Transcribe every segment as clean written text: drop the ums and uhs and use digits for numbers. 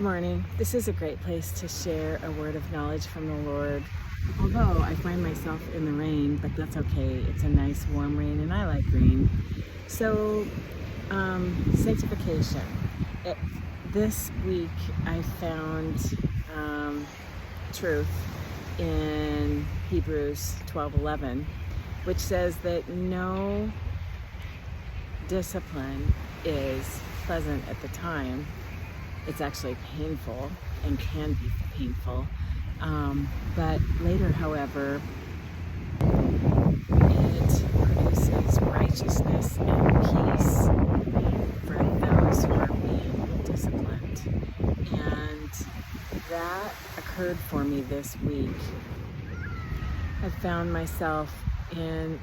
Good morning. This is a great place to share a word of knowledge from the Lord. Although I find myself in the rain, but that's okay. It's a nice warm rain and I like rain. So, sanctification. It, this week I found truth in Hebrews 12:11, which says that no discipline is pleasant at the time. It's actually painful and can be painful. But later, however, it produces righteousness and peace for those who are being disciplined. And that occurred for me this week. I found myself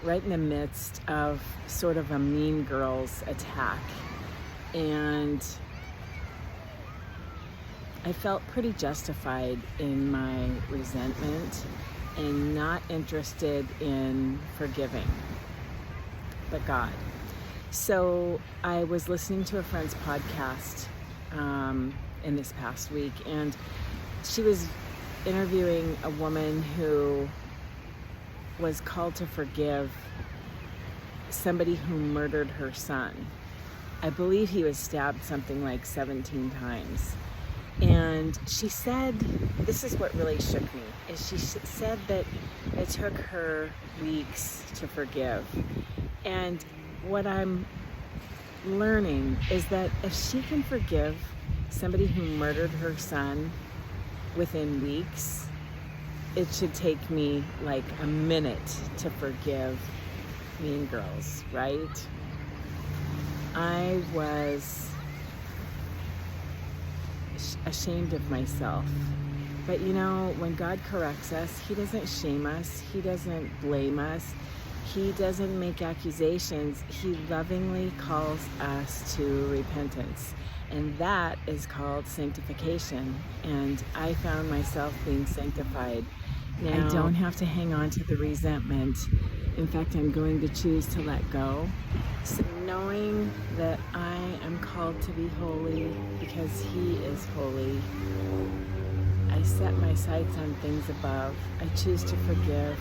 right in the midst of sort of a Mean Girls attack. And I felt pretty justified in my resentment and not interested in forgiving, but God. So I was listening to a friend's podcast in this past week, and she was interviewing a woman who was called to forgive somebody who murdered her son. I believe he was stabbed something like 17 times. And she said, this is what really shook me, is she said that it took her weeks to forgive. And what I'm learning is that if she can forgive somebody who murdered her son within weeks, it should take me like a minute to forgive Mean Girls, right? I was ashamed of myself. But you know, when God corrects us, He doesn't shame us. He doesn't blame us. He doesn't make accusations. He lovingly calls us to repentance. And that is called sanctification. And I found myself being sanctified. Now, I don't have to hang on to the resentment. In fact, I'm going to choose to let go. So knowing that I am called to be holy because He is holy, I set my sights on things above. I choose to forgive.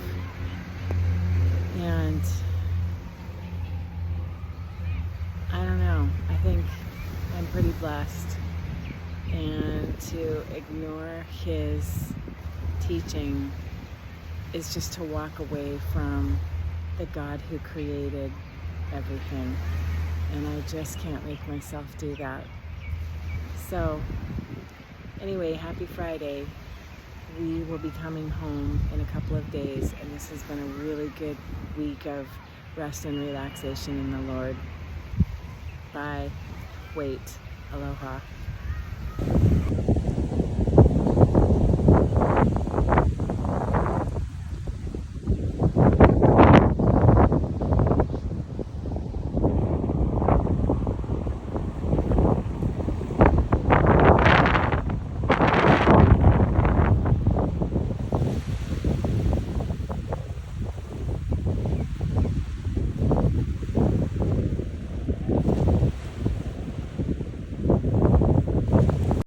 And I don't know, I think I'm pretty blessed. And to ignore His teaching is just to walk away from the God who created everything. And I just can't make myself do that. So anyway, happy Friday. We will be coming home in a couple of days, and this has been a really good week of rest and relaxation in the Lord. Bye. Wait. Aloha.